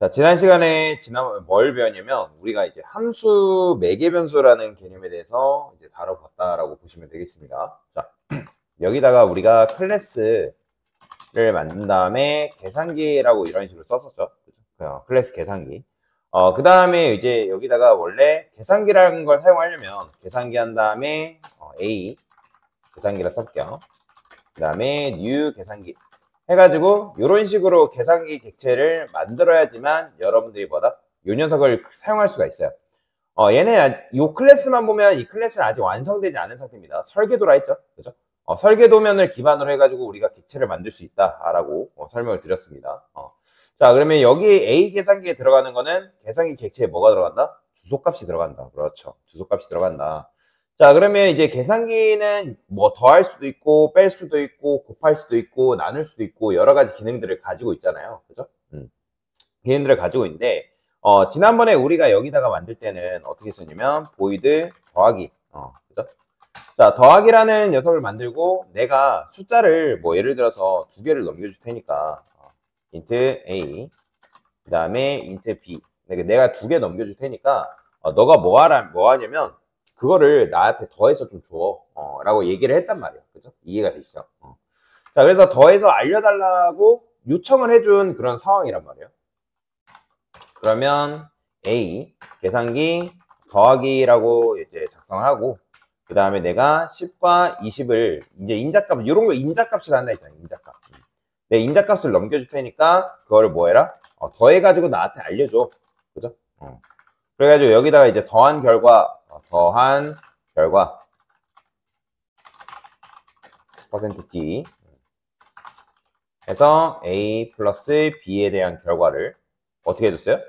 자, 지난 시간에 뭘 배웠냐면 우리가 이제 함수 매개 변수라는 개념에 대해서 이제 다뤄봤다라고 보시면 되겠습니다. 자, 여기다가 우리가 클래스를 만든 다음에 계산기라고 이런 식으로 썼었죠. 그죠? 클래스 계산기. 그 다음에 이제 여기다가 원래 계산기라는 걸 사용하려면 계산기 한 다음에 A 계산기를 쓸게요. 그 다음에 new 계산기 해가지고 이런 식으로 계산기 객체를 만들어야지만 여러분들이 이 녀석을 사용할 수가 있어요. 이 클래스만 보면 이 클래스는 아직 완성되지 않은 상태입니다. 설계도라 했죠, 그죠? 설계도면을 기반으로 해가지고 우리가 객체를 만들 수 있다라고 설명을 드렸습니다. 자, 그러면 여기 A 계산기에 들어가는 거는 계산기 객체에 뭐가 들어간다? 주소값이 들어간다. 그렇죠, 주소값이 들어간다. 자, 그러면 이제 계산기는 뭐 더할 수도 있고 뺄 수도 있고 곱할 수도 있고 나눌 수도 있고 여러 가지 기능들을 가지고 있잖아요. 그죠? 기능들을 가지고 있는데 지난번에 우리가 여기다가 만들 때는 어떻게 썼냐면 void 더하기 그죠? 자, 더하기라는 녀석을 만들고 내가 숫자를 뭐 예를 들어서 두 개를 넘겨줄 테니까 int a 그 다음에 int b 내가 두 개 넘겨줄 테니까 너가 뭐 하냐면 그거를 나한테 더해서 좀 줘. 라고 얘기를 했단 말이에요. 그죠? 이해가 되시죠? 자, 그래서 더해서 알려달라고 요청을 해준 그런 상황이란 말이에요. 그러면 A, 계산기 더하기라고 이제 작성을 하고, 그 다음에 내가 10과 20을 이제 인자값, 이런 거 인자값을 한다 했잖아요. 인자값. 내 인자값을 넘겨줄 테니까, 그거를 뭐 해라? 더해가지고 나한테 알려줘. 그죠? 그래가지고 여기다가 이제 더한 결과 %t 해서 a 플러스 b에 대한 결과를 어떻게 해줬어요?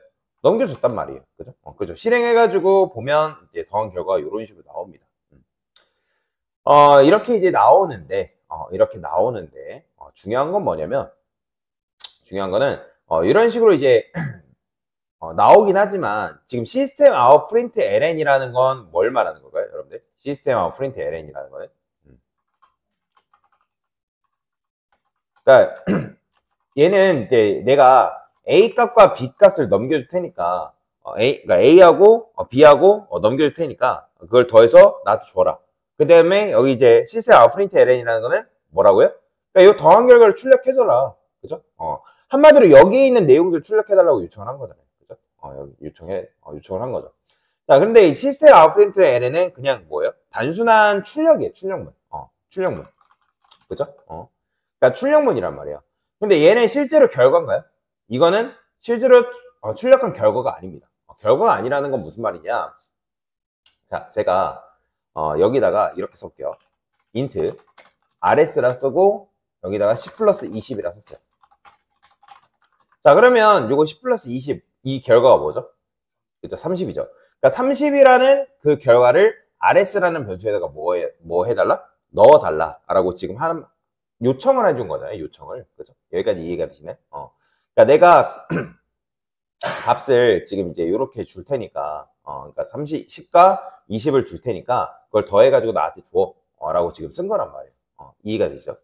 넘겨줬단 말이에요. 그죠? 그죠? 실행해가지고 보면 이제 더한 결과가 이런 식으로 나옵니다. 이렇게 이제 나오는데 중요한 건 뭐냐면 중요한 거는 이런 식으로 이제 나오긴 하지만 지금 시스템 아웃 프린트 ln이라는 건 뭘 말하는 걸까요, 여러분들? 시스템 아웃 프린트 ln이라는 거는 그러니까 얘는 이제 내가 a 값과 b 값을 넘겨줄 테니까 그러니까 a하고 b하고 넘겨줄 테니까 그걸 더해서 나한테 줘라. 그 다음에 여기 이제 시스템 아웃 프린트 ln이라는 거는 뭐라고요? 그러니까 이 더한 결과를 출력해줘라. 그죠? 한마디로 여기 있는 내용들 출력해달라고 요청을 한 거잖아요. 여기 요청을 한 거죠. 자, 근데 이 시스템 아웃프린트 ln은 그냥 뭐예요? 단순한 출력이에요. 출력문. 출력문. 그죠? 그러니까 출력문이란 말이에요. 근데 얘는 실제로 결과인가요? 이거는 실제로 출력한 결과가 아닙니다. 결과가 아니라는 건 무슨 말이냐? 자, 제가 여기다가 이렇게 쓸게요. int rs라 쓰고 여기다가 10 플러스 20이라 썼어요. 자, 그러면 요거 10 플러스 20 이 결과가 뭐죠? 그죠? 30이죠. 그러니까 30이라는 그 결과를 rs라는 변수에다가 뭐 해달라? 넣어달라. 라고 지금 요청을 해준 거잖아요. 요청을. 그죠? 여기까지 이해가 되시네? 그러니까 내가 값을 지금 이제 이렇게 줄 테니까, 그러니까 10과 20을 줄 테니까 그걸 더해가지고 나한테 줘. 라고 지금 쓴 거란 말이에요. 이해가 되시죠?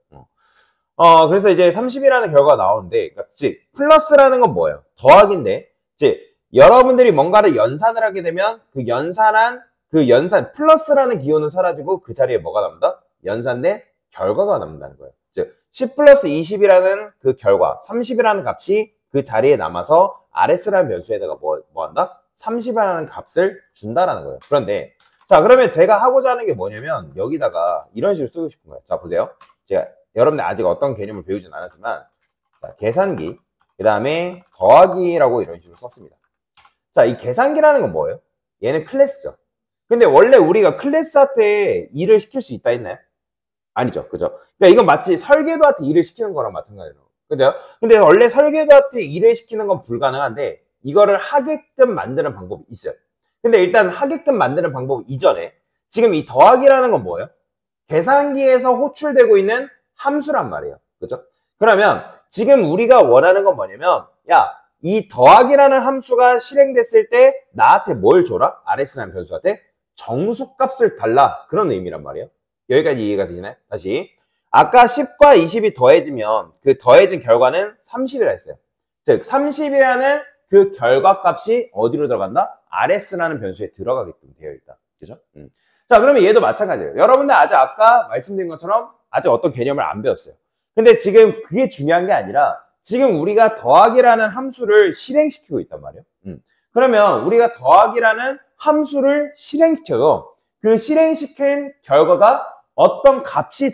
그래서 이제 30이라는 결과가 나오는데, 그러니까 즉, 플러스라는 건 뭐예요? 더하기인데, 즉, 여러분들이 뭔가를 연산을 하게 되면 그 연산, 플러스라는 기호는 사라지고 그 자리에 뭐가 남는다? 연산된 결과가 남는다는 거예요. 즉, 10 플러스 20이라는 그 결과, 30이라는 값이 그 자리에 남아서 rs라는 변수에다가 뭐 한다? 30이라는 값을 준다라는 거예요. 그런데, 자, 그러면 제가 하고자 하는 게 뭐냐면, 여기다가 이런 식으로 쓰고 싶은 거예요. 자, 보세요. 제가 여러분들 아직 어떤 개념을 배우진 않았지만 자, 계산기 그 다음에 더하기라고 이런 식으로 썼습니다. 자, 이 계산기라는 건 뭐예요? 얘는 클래스죠. 근데 원래 우리가 클래스한테 일을 시킬 수 있다 했나요? 아니죠. 그죠? 그러니까 이건 마치 설계도한테 일을 시키는 거랑 마찬가지로. 그죠? 근데 원래 설계도한테 일을 시키는 건 불가능한데 이거를 하게끔 만드는 방법이 있어요. 근데 일단 하게끔 만드는 방법 이전에 지금 이 더하기라는 건 뭐예요? 계산기에서 호출되고 있는 함수란 말이에요. 그죠? 그러면 지금 우리가 원하는 건 뭐냐면 야, 이 더하기라는 함수가 실행됐을 때 나한테 뭘 줘라? rs라는 변수한테 정수값을 달라. 그런 의미란 말이에요. 여기까지 이해가 되시나요? 다시. 아까 10과 20이 더해지면 그 더해진 결과는 30이라 했어요. 즉 30이라는 그 결과값이 어디로 들어간다? RS라는 변수에 들어가게끔 되어 있다. 그죠? 자, 그러면 얘도 마찬가지예요. 여러분들 아까 말씀드린 것처럼 아직 어떤 개념을 안 배웠어요. 근데 지금 그게 중요한 게 아니라 지금 우리가 더하기라는 함수를 실행시키고 있단 말이에요. 그러면 우리가 더하기라는 함수를 실행시켜도 그 실행시킨 결과가 어떤 값이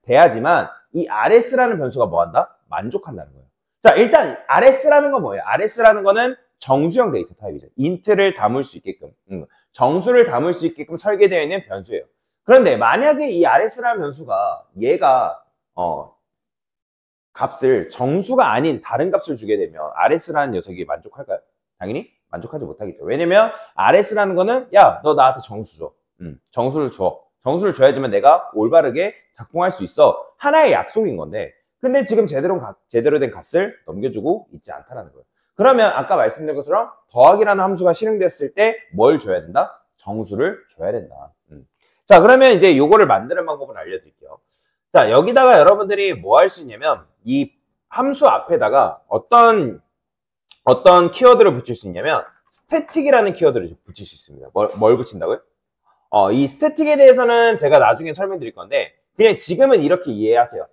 돼야지만 이 RS라는 변수가 뭐한다? 만족한다는 거예요. 자, 일단 RS라는 건 뭐예요? RS라는 거는 정수형 데이터 타입이죠. 인트를 담을 수 있게끔, 정수를 담을 수 있게끔 설계되어 있는 변수예요. 그런데 만약에 이 RS라는 변수가 얘가 값을 정수가 아닌 다른 값을 주게 되면 RS라는 녀석이 만족할까요? 당연히 만족하지 못하겠죠. 왜냐면 RS라는 거는 야, 너 나한테 정수 줘. 정수를 줘. 정수를 줘야지만 내가 올바르게 작동할 수 있어. 하나의 약속인 건데 근데 지금 제대로 된 값을 넘겨주고 있지 않다는 거예요. 그러면 아까 말씀드린 것처럼 더하기라는 함수가 실행됐을 때 뭘 줘야 된다? 정수를 줘야 된다. 자, 그러면 이제 요거를 만드는 방법을 알려드릴게요. 자, 여기다가 여러분들이 뭐 할 수 있냐면 이 함수 앞에다가 어떤 키워드를 붙일 수 있냐면 스태틱이라는 키워드를 붙일 수 있습니다. 뭘 붙인다고요? 이 스태틱에 대해서는 제가 나중에 설명드릴 건데 그냥 지금은 이렇게 이해하세요.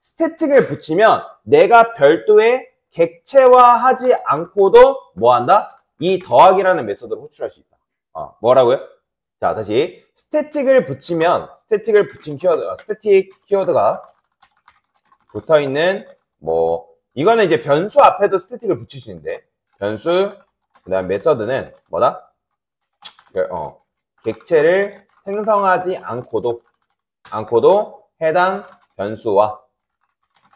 스태틱을 붙이면 내가 별도의 객체화하지 않고도 뭐 한다? 이 더하기라는 메소드를 호출할 수 있다. 뭐라고요? 자, 다시 스태틱을 붙인 키워드, 스태틱 키워드가 붙어있는 이거는 이제 변수 앞에도 스태틱을 붙일 수 있는데 변수 그다음 메서드는 뭐다? 객체를 생성하지 않고도 해당 변수와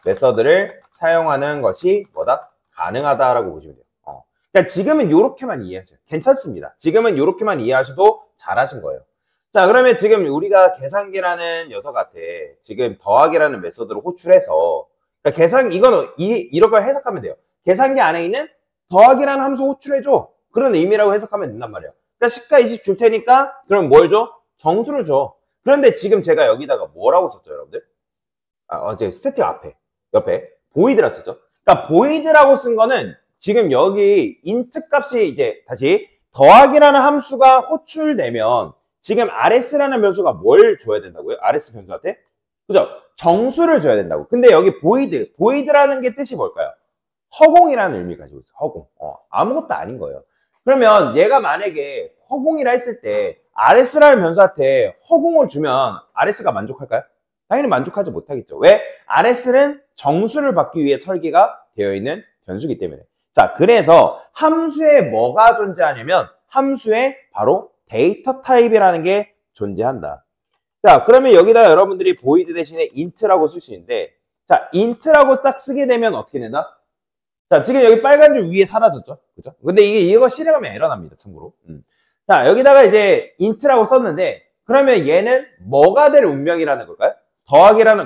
메서드를 사용하는 것이 뭐다? 가능하다라고 보시면 돼요. 그러니까 지금은 이렇게만 이해하세요. 괜찮습니다. 지금은 이렇게만 이해하셔도 잘하신 거예요. 자, 그러면 지금 우리가 계산기라는 녀석한테 지금 더하기라는 메서드를 호출해서 그러니까 이거는 이런 걸 해석하면 돼요. 계산기 안에 있는 더하기라는 함수 호출해줘. 그런 의미라고 해석하면 된단 말이에요. 그러니까 10과 20 줄 테니까 그럼 뭘 줘? 정수를 줘. 그런데 지금 제가 여기다가 뭐라고 썼죠, 여러분들? 어제 스태틱 옆에 보이드라 썼죠. 그러니까 보이드라고 쓴 거는 지금 여기 인트 값이 이제 다시 더하기라는 함수가 호출되면 지금 RS라는 변수가 뭘 줘야 된다고요? RS 변수한테? 그죠? 정수를 줘야 된다고. 근데 여기 보이드라는 게 뜻이 뭘까요? 허공이라는 의미를 가지고 있어요. 허공. 아무것도 아닌 거예요. 그러면 얘가 만약에 허공이라 했을 때 RS라는 변수한테 허공을 주면 RS가 만족할까요? 당연히 만족하지 못하겠죠. 왜? RS는 정수를 받기 위해 설계가 되어 있는 변수이기 때문에. 자, 그래서 함수에 뭐가 존재하냐면 함수에 바로 데이터 타입이라는 게 존재한다. 자, 그러면 여기다 여러분들이 void 대신에 int라고 쓸 수 있는데 자, int라고 딱 쓰게 되면 어떻게 된다? 자, 지금 여기 빨간 줄 위에 사라졌죠? 그죠? 근데 이거 실행하면 에러 납니다, 참고로. 자, 여기다가 이제 int라고 썼는데 그러면 얘는 뭐가 될 운명이라는 걸까요?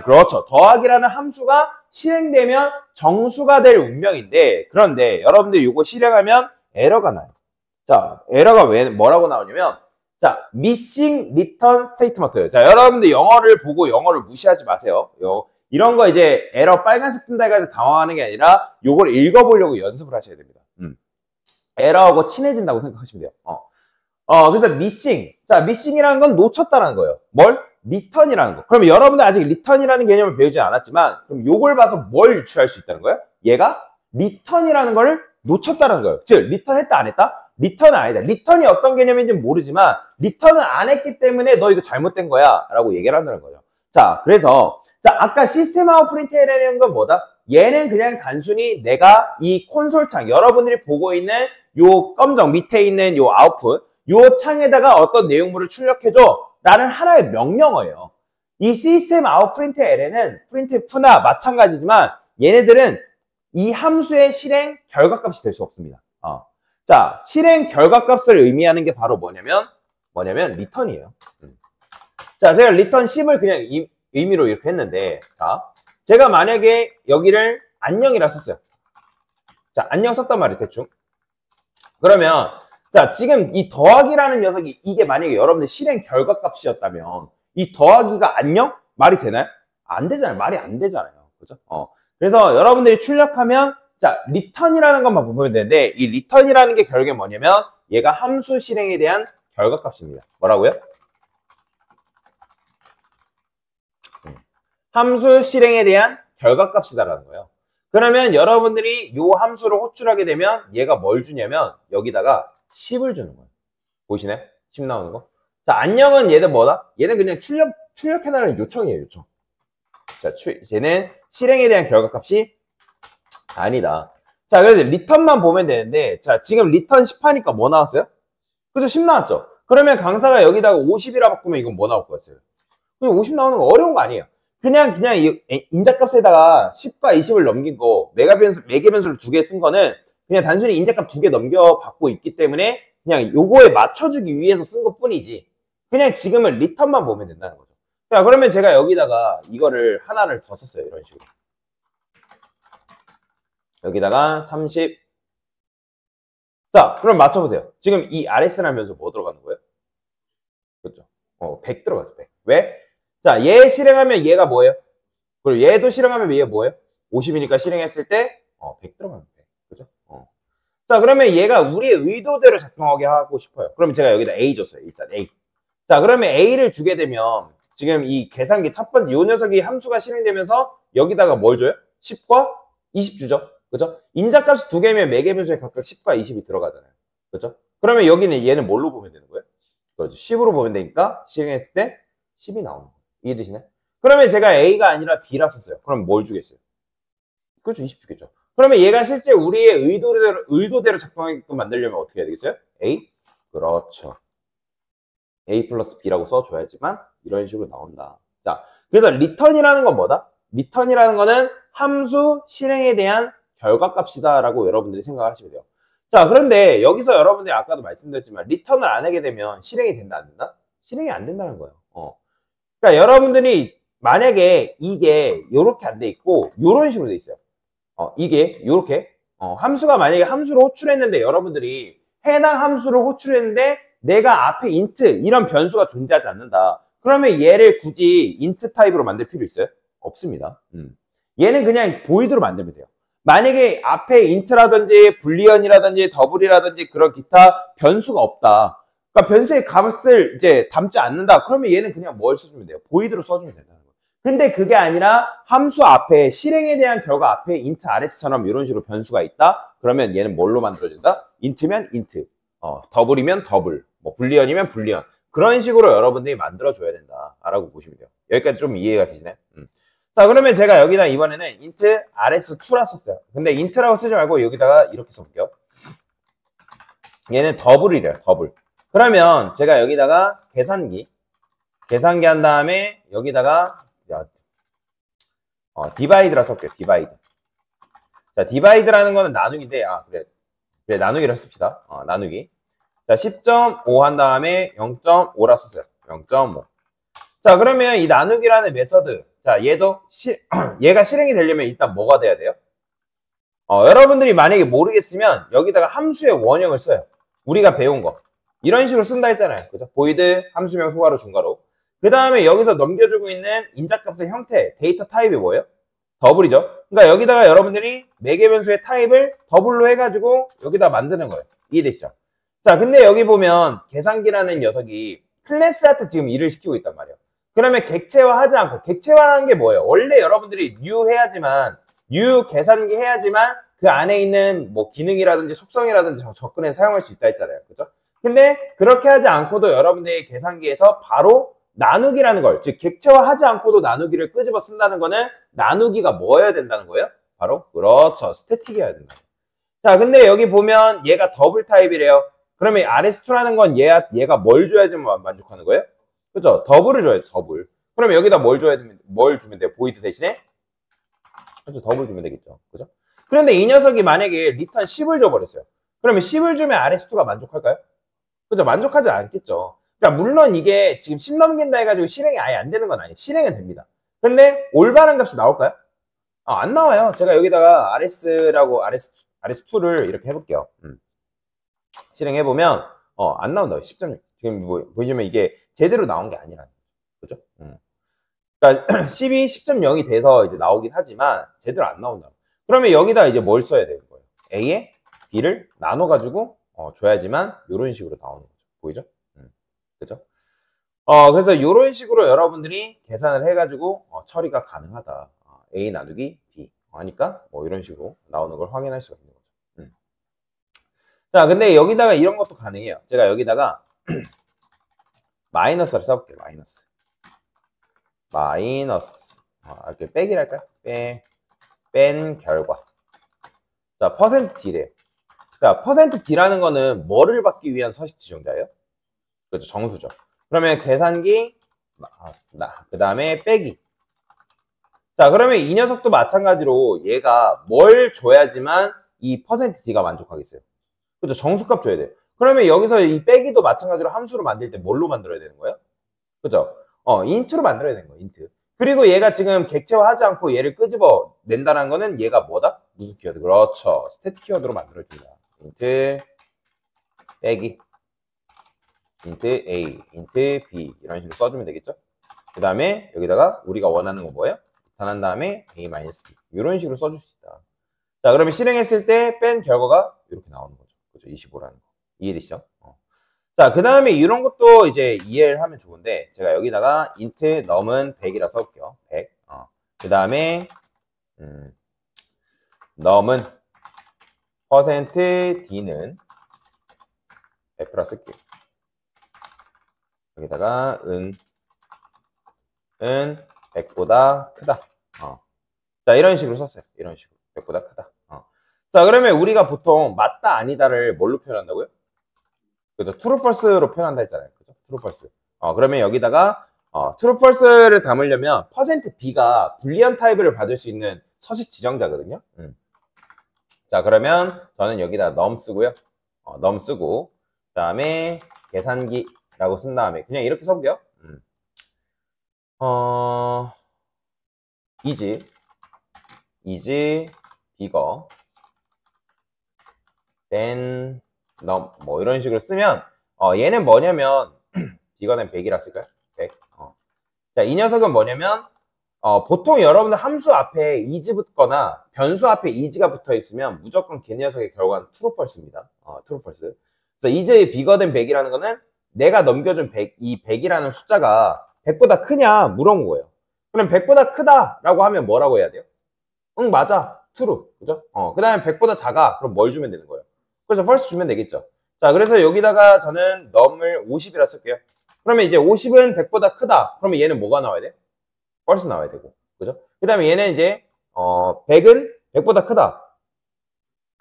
그렇죠. 더하기라는 함수가 실행되면 정수가 될 운명인데 그런데 여러분들 이거 실행하면 에러가 나요. 자, 에러가 뭐라고 나오냐면 자, missing return statement예요. 자, 여러분들 영어를 보고 영어를 무시하지 마세요. 이런 거 이제 에러 빨간색 뜬다 해가지고 당황하는 게 아니라 요걸 읽어보려고 연습을 하셔야 됩니다. 에러하고 친해진다고 생각하시면 돼요. 그래서 missing. 자, missing이라는 건 놓쳤다는 거예요. 뭘? return이라는 거. 그러면 여러분들 아직 return이라는 개념을 배우지 않았지만 그럼 요걸 봐서 뭘 유추할 수 있다는 거예요? 얘가 return이라는 거를 놓쳤다는 거예요. 즉, return 했다 안 했다? return은 아니다. return이 어떤 개념인지는 모르지만 return은 안 했기 때문에 너 이거 잘못된 거야 라고 얘기를 한다는 거죠. 자, 그래서 자, 아까 시스템 아웃 프린트라는 건 뭐다? 얘는 그냥 단순히 내가 이 콘솔 창, 여러분들이 보고 있는 요 검정 밑에 있는 요 아웃풋, 요 창에다가 어떤 내용물을 출력해줘 라는 하나의 명령어예요. 이 시스템 아웃 프린트 LN은 프린트F나 마찬가지지만 얘네들은 이 함수의 실행 결과값이 될 수 없습니다. 자, 실행 결과값을 의미하는 게 바로 뭐냐면 return이에요. 자, 제가 return 10을 그냥 의미로 이렇게 했는데 자, 제가 만약에 여기를 안녕이라 썼어요. 자, 안녕 썼단 말이에요, 대충. 그러면 자, 지금 이 더하기라는 녀석이 이게 만약에 여러분들 실행 결과값이었다면 이 더하기가 안녕? 말이 되나요? 안 되잖아요. 말이 안 되잖아요. 그죠? 그래서 여러분들이 출력하면 자, return이라는 것만 보면 되는데 이 return이라는 게 결국에 뭐냐면 얘가 함수 실행에 대한 결과값입니다. 뭐라고요? 함수 실행에 대한 결과값이다라는 거예요. 그러면 여러분들이 이 함수를 호출하게 되면 얘가 뭘 주냐면 여기다가 10을 주는 거예요. 보이시네? 10 나오는 거. 자, 안녕은 얘는 뭐다? 얘는 그냥 출력해달라는 요청이에요, 요청. 자, 얘는 실행에 대한 결과값이 아니다. 자, 그래서 리턴만 보면 되는데, 자, 지금 리턴 10 하니까 뭐 나왔어요? 그죠? 10 나왔죠? 그러면 강사가 여기다가 50이라 바꾸면 이건 뭐 나올 것 같아요? 그냥 50 나오는 거 어려운 거 아니에요. 그냥 이 인자값에다가 10과 20을 넘긴 거, 매개변수를 2개 쓴 거는 그냥 단순히 인자값 2개 넘겨 받고 있기 때문에 그냥 요거에 맞춰주기 위해서 쓴 것 뿐이지. 그냥 지금은 리턴만 보면 된다는 거죠. 자, 그러면 제가 여기다가 이거를 하나를 더 썼어요. 이런 식으로. 여기다가 30. 자, 그럼 맞춰보세요. 지금 이 RS라면서 뭐 들어가는 거예요? 그렇죠. 100 들어가죠, 100. 왜? 자, 얘 실행하면 얘가 뭐예요? 그리고 얘도 실행하면 얘가 뭐예요? 50이니까 실행했을 때, 100 들어가는 100. 그죠? 자, 그러면 얘가 우리의 의도대로 작동하게 하고 싶어요. 그러면 제가 여기다 A 줬어요. 일단 A. 자, 그러면 A를 주게 되면 지금 이 계산기 첫 번째, 요 녀석이 함수가 실행되면서 여기다가 뭘 줘요? 10과 20 주죠. 그죠? 인자값이 2개면 매개변수에 각각 10과 20이 들어가잖아요. 그죠? 그러면 여기는 얘는 뭘로 보면 되는 거예요? 그렇죠. 10으로 보면 되니까 실행했을 때 10이 나오는 거예요. 이해되시나요? 그러면 제가 A가 아니라 B라 썼어요. 그럼 뭘 주겠어요? 그렇죠. 20 주겠죠. 그러면 얘가 실제 우리의 의도대로 작동하게끔 만들려면 어떻게 해야 되겠어요? A? 그렇죠. A 플러스 B라고 써줘야지만 이런 식으로 나온다. 자, 그래서 return이라는 건 뭐다? return이라는 거는 함수 실행에 대한 결과값이다라고 여러분들이 생각하시면 돼요. 자, 그런데 여기서 여러분들이 아까도 말씀드렸지만 return을 안 하게 되면 실행이 된다, 안 된다? 실행이 안 된다는 거예요. 그러니까 여러분들이 만약에 이게 이렇게 안 돼 있고 이런 식으로 돼 있어요. 이게 이렇게 함수가 만약에 함수를 호출했는데 여러분들이 해당 함수를 호출했는데 내가 앞에 int 이런 변수가 존재하지 않는다. 그러면 얘를 굳이 int 타입으로 만들 필요 있어요? 없습니다. 얘는 그냥 보이드로 만들면 돼요. 만약에 앞에 int라든지 불리언이라든지 더블이라든지 그런 기타 변수가 없다. 그러니까 변수의 값을 이제 담지 않는다. 그러면 얘는 그냥 뭘 써주면 돼요? 보이드로 써주면 된다는 거예요. 근데 그게 아니라 함수 앞에 실행에 대한 결과 앞에 int rs처럼 이런 식으로 변수가 있다. 그러면 얘는 뭘로 만들어진다? int면 int, 더블이면 더블, 뭐 불리언이면 불리언. 그런 식으로 여러분들이 만들어줘야 된다라고 보시면 돼요. 여기까지 좀 이해가 되시나요? 자, 그러면 제가 여기다 이번에는 int rs2라 썼어요. 근데 int라고 쓰지 말고 여기다가 이렇게 써볼게요. 얘는 더블이래요. 더블. 그러면 제가 여기다가 계산기 한 다음에 여기다가 디바이드라 쓸게요. 디바이드. 자, 디바이드라는 거는 나누기인데, 그래, 나누기를 씁시다. 나누기. 자, 10.5 한 다음에 0.5라 썼어요. 0.5. 자, 그러면 이 나누기라는 메서드. 자, 얘도, 얘가 실행이 되려면 일단 뭐가 돼야 돼요? 여러분들이 만약에 모르겠으면 여기다가 함수의 원형을 써요. 우리가 배운 거. 이런 식으로 쓴다 했잖아요. 그죠? 보이드, 함수명, 소괄호, 중괄호. 그 다음에 여기서 넘겨주고 있는 인자값의 형태, 데이터 타입이 뭐예요? 더블이죠. 그러니까 여기다가 여러분들이 매개변수의 타입을 더블로 해가지고 여기다 만드는 거예요. 이해되시죠? 자, 근데 여기 보면 계산기라는 녀석이 클래스한테 지금 일을 시키고 있단 말이에요. 그러면 객체화하지 않고, 객체화하는 게 뭐예요? 원래 여러분들이 new 해야지만, new 계산기 해야지만 그 안에 있는 뭐 기능이라든지 속성이라든지 접근해서 사용할 수 있다 했잖아요. 그죠? 근데 그렇게 하지 않고도 여러분들의 계산기에서 바로 나누기라는 걸, 즉 객체화하지 않고도 나누기를 끄집어 쓴다는 거는 나누기가 뭐여야 된다는 거예요? 바로 그렇죠. 스태틱이어야 된다. 자, 근데 여기 보면 얘가 더블 타입이래요. 그러면 RS2라는 건 얘가 뭘 줘야지 만족하는 거예요? 그죠? 더블을 줘야죠. 더블. 그러면 여기다 뭘 주면 돼요? 보이드 대신에? 그렇죠. 더블 주면 되겠죠. 그죠? 그런데 이 녀석이 만약에 리턴 10을 줘버렸어요. 그러면 10을 주면 RS2가 만족할까요? 그죠? 만족하지 않겠죠. 그러니까 물론 이게 지금 10 넘긴다 해가지고 실행이 아예 안 되는 건 아니에요. 실행은 됩니다. 근데 올바른 값이 나올까요? 안 나와요. 제가 여기다가 RS2를 이렇게 해볼게요. 실행해보면 안 나온다고요. 10점. 지금 뭐 보시면 이게 제대로 나온 게 아니라. 그죠? 그러니까 10이 10.0이 돼서 이제 나오긴 하지만 제대로 안 나온다. 그러면 여기다 이제 뭘 써야 되는 거예요? A에 B를 나눠가지고 줘야지만 이런 식으로 나오는 거죠. 보이죠? 그죠? 그래서 이런 식으로 여러분들이 계산을 해가지고 처리가 가능하다. A 나누기 B 하니까 뭐 이런 식으로 나오는 걸 확인할 수가 있는 거죠. 자, 근데 여기다가 이런 것도 가능해요. 제가 여기다가 마이너스를 써볼게요. 마이너스 이렇게 빼기랄까요? 뺀 결과. 자, %D래요. 자, %D라는 거는 뭐를 받기 위한 서식 지정자예요? 그렇죠, 정수죠. 그러면 계산기, 그 다음에 빼기. 자, 그러면 이 녀석도 마찬가지로 얘가 뭘 줘야지만 이 %D가 만족하겠어요? 그렇죠, 정수값 줘야 돼요. 그러면 여기서 이 빼기도 마찬가지로 함수로 만들 때 뭘로 만들어야 되는 거예요? 그죠? 인트로 만들어야 되는 거예요, 인트. 그리고 얘가 지금 객체화하지 않고 얘를 끄집어 낸다는 거는 얘가 뭐다? 무슨 키워드? 그렇죠. 스태틱 키워드로 만들어줍니다. 인트, 빼기, 인트 A, 인트 B 이런 식으로 써주면 되겠죠? 그 다음에 여기다가 우리가 원하는 거 뭐예요? 나타난 다음에 A-B 이런 식으로 써줄 수 있다. 자, 그러면 실행했을 때 뺀 결과가 이렇게 나오는 거죠. 그죠? 25라는 거. 이해되시죠? 자, 그 다음에 이런 것도 이제 이해를 하면 좋은데, 제가 여기다가 int num은 100이라 써볼게요. 100. 그 다음에, num은 %d는 100% 쓸게요. 여기다가, 100보다 크다. 자, 이런 식으로 썼어요. 이런 식으로. 100보다 크다. 자, 그러면 우리가 보통 맞다, 아니다를 뭘로 표현한다고요? 그죠? true, false로 표현한다 했잖아요. 그죠? true, false. 그러면 여기다가 true, false를 담으려면 %b가 불리한 타입을 받을 수 있는 서식 지정자거든요. 자, 그러면 저는 여기다 num 쓰고요. num 쓰고 그 다음에 계산기라고 쓴 다음에 그냥 이렇게 써볼게요. is bigger than num 뭐 이런 식으로 쓰면 얘는 뭐냐면 bigger than 100이라 쓸까요? 100. 자, 이 녀석은 뭐냐면 보통 여러분들 함수 앞에 is 붙거나 변수 앞에 is가 붙어 있으면 무조건 걔 녀석의 결과는 true, false입니다. true, false. 그래서 is bigger than 100이라는 거는 내가 넘겨준 100, 이 100이라는 숫자가 100보다 크냐 물어본 거예요. 그럼 100보다 크다라고 하면 뭐라고 해야 돼요? 응, 맞아. true. 그죠? 그 다음에 100보다 작아. 그럼 뭘 주면 되는 거예요? 그래서 false 주면 되겠죠. 자, 그래서 여기다가 저는 num을 50이라 쓸게요. 그러면 이제 50은 100보다 크다. 그러면 얘는 뭐가 나와야 돼? false 나와야 되고. 그죠? 그 다음에 얘는 이제 100은 100보다 크다.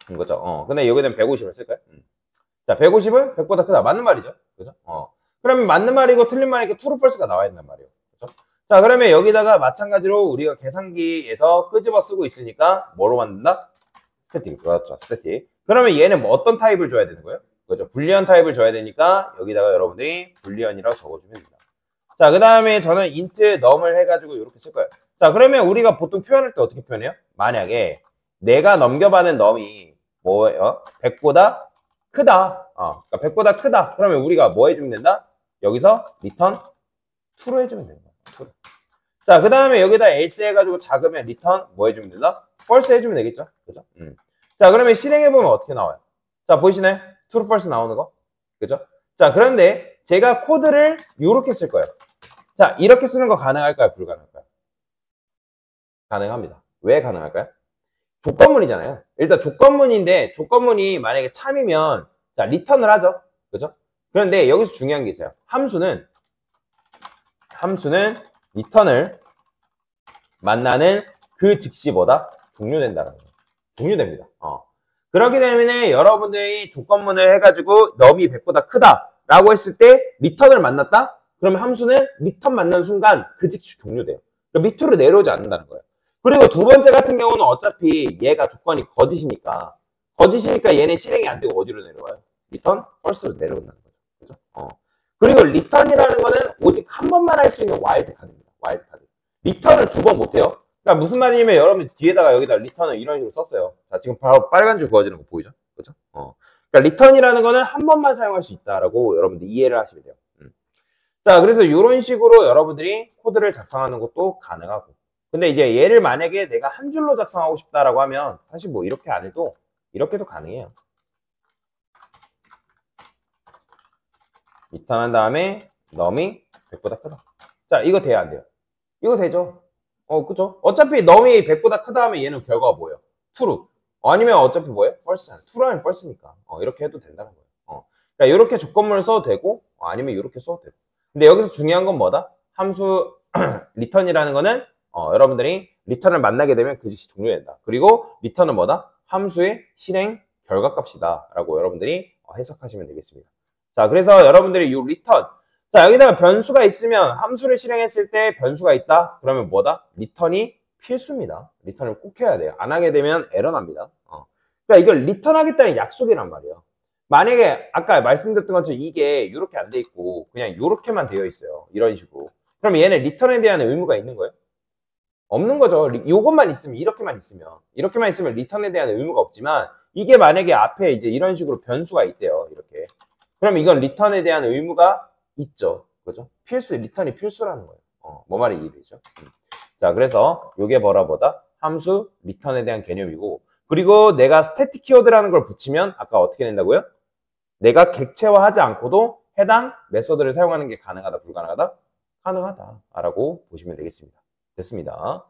인 거죠. 근데 여기는 150을 쓸까요? 자, 150은 100보다 크다. 맞는 말이죠. 그죠? 그러면 맞는 말이고 틀린 말이고 true, false가 나와야 된단 말이에요. 그죠? 자, 그러면 여기다가 마찬가지로 우리가 계산기에서 끄집어 쓰고 있으니까 뭐로 만든다? 스태틱. 그렇죠. 스태틱. 그러면 얘는 뭐 어떤 타입을 줘야 되는 거예요? 그죠? 불리한 타입을 줘야 되니까 여기다가 여러분들이 불리한이라고 적어주면 됩니다. 자, 그 다음에 저는 int num을 해가지고 이렇게 쓸 거예요. 자, 그러면 우리가 보통 표현할 때 어떻게 표현해요? 만약에 내가 넘겨받은 num이 뭐예요? 100보다 크다. 그러니까 100보다 크다. 그러면 우리가 뭐 해주면 된다? 여기서 return true로 해주면 된다. true. 자, 그 다음에 여기다 else 해가지고 작으면 return 뭐 해주면 된다? false 해주면 되겠죠? 그죠? 자, 그러면 실행해보면 어떻게 나와요? 자, 보이시나요? true, false 나오는 거? 그죠? 자, 그런데 제가 코드를 이렇게 쓸 거예요. 자, 이렇게 쓰는 거 가능할까요? 불가능할까요? 가능합니다. 왜 가능할까요? 조건문이잖아요. 일단 조건문인데 조건문이 만약에 참이면 자, 리턴을 하죠. 그죠? 그런데 여기서 중요한 게 있어요. 함수는 리턴을 만나는 그 즉시 뭐다? 종료된다는 거예요. 종료됩니다. 그렇기 때문에 여러분들이 조건문을 해가지고 num이 100보다 크다 라고 했을 때 리턴을 만났다? 그러면 함수는 리턴 만난 순간 그 즉시 종료돼요. 그러니까 밑으로 내려오지 않는다는 거예요. 그리고 두 번째 같은 경우는 어차피 얘가 조건이 거짓이니까 얘는 실행이 안 되고 어디로 내려와요? 리턴 false로 내려온다는 거죠. 그죠? 그리고 리턴이라는 거는 오직 한 번만 할 수 있는 와일드 카드입니다. 와일드 카드. 리턴을 두 번 못해요. 그러니까 무슨 말이냐면 여러분 뒤에다가 여기다 리턴을 이런 식으로 썼어요. 자, 지금 바로 빨간 줄 그어지는 거 보이죠? 그죠? 그러니까 리턴이라는 거는 한 번만 사용할 수 있다라고 여러분들 이해를 하시면 돼요. 자, 그래서 이런 식으로 여러분들이 코드를 작성하는 것도 가능하고. 근데 이제 얘를 만약에 내가 한 줄로 작성하고 싶다라고 하면 사실 뭐 이렇게 안 해도 이렇게도 가능해요. 리턴한 다음에 num이 100보다 크다. 자, 이거 돼야 안 돼요? 이거 되죠? 그죠? 어차피 num이 100보다 크다 하면 얘는 결과가 뭐예요? true. 아니면 어차피 뭐예요? false. true라면 false니까. 이렇게 해도 된다는 거예요. 그러니까 이렇게 조건문을 써도 되고, 아니면 이렇게 써도 되고. 근데 여기서 중요한 건 뭐다? 함수 return이라는 거는 여러분들이 return을 만나게 되면 그 짓이 종료된다. 그리고 return은 뭐다? 함수의 실행 결과값이다 라고 여러분들이 해석하시면 되겠습니다. 자, 그래서 여러분들이 이 return, 자, 여기다가 변수가 있으면 함수를 실행했을 때 변수가 있다? 그러면 뭐다? return이 필수입니다. return을 꼭 해야 돼요. 안 하게 되면 에러 납니다. 그러니까 이걸 return 하겠다는 약속이란 말이에요. 만약에 아까 말씀드렸던 것처럼 이게 이렇게 안 돼 있고 그냥 이렇게만 되어 있어요. 이런 식으로. 그럼 얘는 리턴에 대한 의무가 있는 거예요? 없는 거죠. 이것만 있으면 이렇게만 있으면 리턴에 대한 의무가 없지만 이게 만약에 앞에 이제 이런 식으로 변수가 있대요. 이렇게. 그럼 이건 리턴에 대한 의무가 있죠. 그죠? 리턴이 필수라는 거예요. 뭐 말이 이해되죠? 자, 그래서 요게 뭐다? 함수 리턴에 대한 개념이고 그리고 내가 스태틱 키워드라는 걸 붙이면 아까 어떻게 된다고요? 내가 객체화하지 않고도 해당 메서드를 사용하는 게 가능하다, 불가능하다? 가능하다라고 보시면 되겠습니다. 됐습니다.